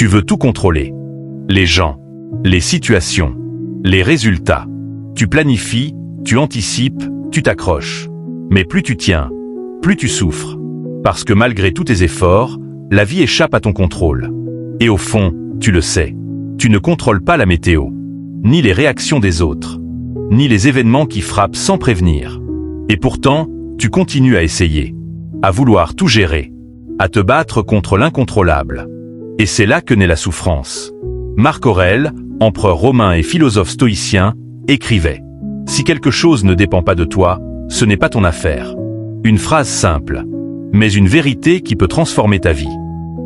Tu veux tout contrôler. Les gens, les situations, les résultats. Tu planifies, tu anticipes, tu t'accroches. Mais plus tu tiens, plus tu souffres. Parce que malgré tous tes efforts, la vie échappe à ton contrôle. Et au fond, tu le sais. Tu ne contrôles pas la météo, ni les réactions des autres, ni les événements qui frappent sans prévenir. Et pourtant, tu continues à essayer, à vouloir tout gérer, à te battre contre l'incontrôlable. Et c'est là que naît la souffrance. Marc Aurèle, empereur romain et philosophe stoïcien, écrivait « Si quelque chose ne dépend pas de toi, ce n'est pas ton affaire ». Une phrase simple, mais une vérité qui peut transformer ta vie.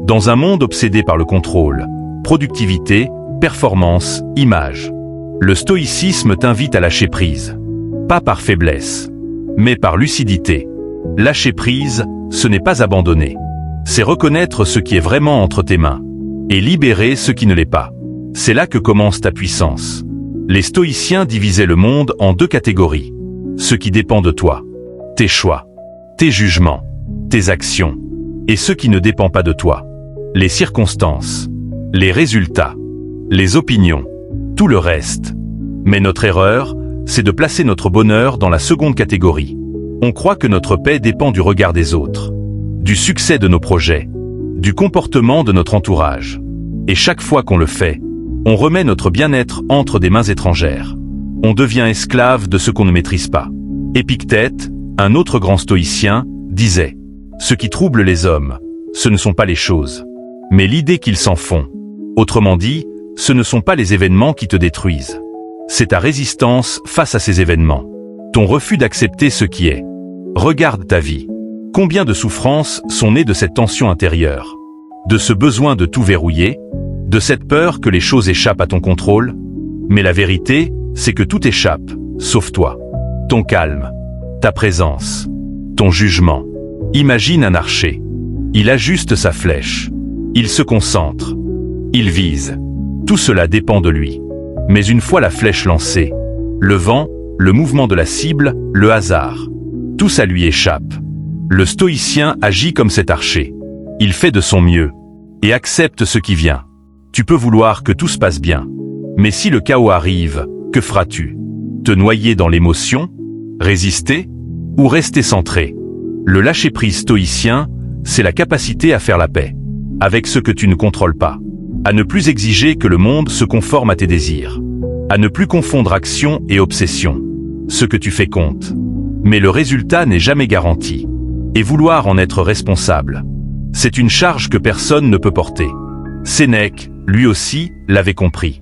Dans un monde obsédé par le contrôle, productivité, performance, image, le stoïcisme t'invite à lâcher prise. Pas par faiblesse, mais par lucidité. Lâcher prise, ce n'est pas abandonner. C'est reconnaître ce qui est vraiment entre tes mains et libérer ce qui ne l'est pas. C'est là que commence ta puissance. Les stoïciens divisaient le monde en deux catégories. Ce qui dépend de toi, tes choix, tes jugements, tes actions, et ce qui ne dépend pas de toi, les circonstances, les résultats, les opinions, tout le reste. Mais notre erreur, c'est de placer notre bonheur dans la seconde catégorie. On croit que notre paix dépend du regard des autres, du succès de nos projets, du comportement de notre entourage. Et chaque fois qu'on le fait, on remet notre bien-être entre des mains étrangères. On devient esclave de ce qu'on ne maîtrise pas. Épictète, un autre grand stoïcien, disait « Ce qui trouble les hommes, ce ne sont pas les choses, mais l'idée qu'ils s'en font. Autrement dit, ce ne sont pas les événements qui te détruisent. C'est ta résistance face à ces événements, ton refus d'accepter ce qui est. Regarde ta vie. Combien de souffrances sont nées de cette tension intérieure, de ce besoin de tout verrouiller, de cette peur que les choses échappent à ton contrôle? Mais la vérité, c'est que tout échappe, sauf toi. Ton calme, ta présence, ton jugement. Imagine un archer. Il ajuste sa flèche. Il se concentre. Il vise. Tout cela dépend de lui. Mais une fois la flèche lancée, le vent, le mouvement de la cible, le hasard, tout ça lui échappe. Le stoïcien agit comme cet archer. Il fait de son mieux et accepte ce qui vient. Tu peux vouloir que tout se passe bien. Mais si le chaos arrive, que feras-tu? Te noyer dans l'émotion? Résister? Ou rester centré? Le lâcher-prise stoïcien, c'est la capacité à faire la paix avec ce que tu ne contrôles pas, à ne plus exiger que le monde se conforme à tes désirs, à ne plus confondre action et obsession. Ce que tu fais compte. Mais le résultat n'est jamais garanti. Et vouloir en être responsable, c'est une charge que personne ne peut porter. Sénèque, lui aussi, l'avait compris.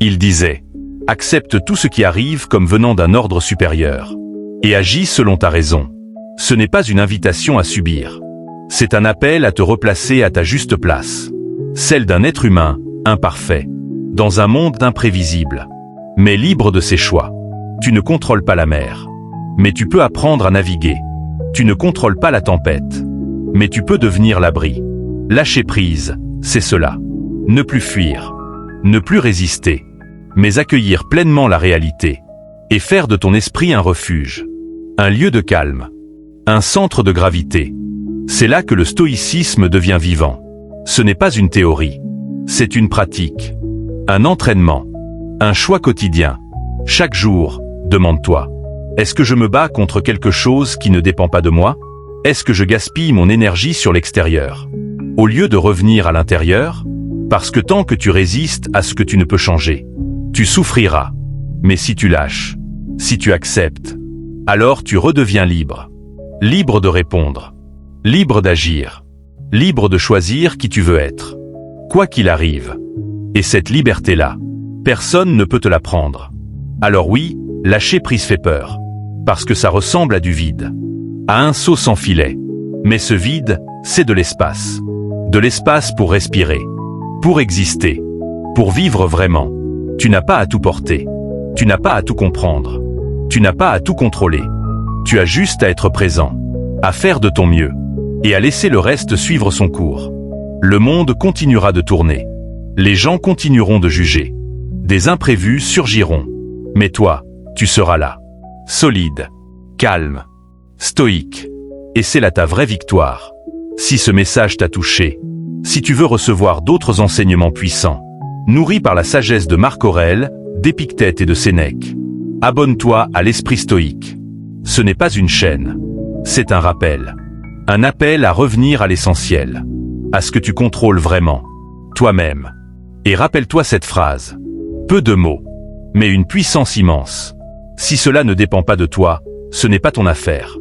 Il disait « Accepte tout ce qui arrive comme venant d'un ordre supérieur, et agis selon ta raison. » Ce n'est pas une invitation à subir. C'est un appel à te replacer à ta juste place, celle d'un être humain, imparfait, dans un monde imprévisible, mais libre de ses choix. Tu ne contrôles pas la mer, mais tu peux apprendre à naviguer. Tu ne contrôles pas la tempête, mais tu peux devenir l'abri. Lâcher prise, c'est cela. Ne plus fuir, ne plus résister, mais accueillir pleinement la réalité et faire de ton esprit un refuge, un lieu de calme, un centre de gravité. C'est là que le stoïcisme devient vivant. Ce n'est pas une théorie, c'est une pratique, un entraînement, un choix quotidien. Chaque jour, demande-toi, est-ce que je me bats contre quelque chose qui ne dépend pas de moi? Est-ce que je gaspille mon énergie sur l'extérieur, au lieu de revenir à l'intérieur? Parce que tant que tu résistes à ce que tu ne peux changer, tu souffriras. Mais si tu lâches, si tu acceptes, alors tu redeviens libre. Libre de répondre, libre d'agir, libre de choisir qui tu veux être, quoi qu'il arrive. Et cette liberté-là, personne ne peut te la prendre. Alors oui, lâcher prise fait peur, parce que ça ressemble à du vide, à un seau sans filet. Mais ce vide, c'est de l'espace. De l'espace pour respirer, pour exister, pour vivre vraiment. Tu n'as pas à tout porter, tu n'as pas à tout comprendre, tu n'as pas à tout contrôler. Tu as juste à être présent, à faire de ton mieux, et à laisser le reste suivre son cours. Le monde continuera de tourner. Les gens continueront de juger. Des imprévus surgiront. Mais toi, tu seras là. Solide, calme, stoïque. Et c'est là ta vraie victoire. Si ce message t'a touché, Si tu veux recevoir d'autres enseignements puissants, nourris par la sagesse de Marc Aurèle, d'Épictète et de Sénèque, abonne-toi à l'Esprit Stoïque. Ce n'est pas une chaîne, c'est un rappel. Un appel à revenir à l'essentiel, à ce que tu contrôles vraiment, toi-même. Et rappelle-toi cette phrase. Peu de mots, mais une puissance immense. Si cela ne dépend pas de toi, ce n'est pas ton affaire.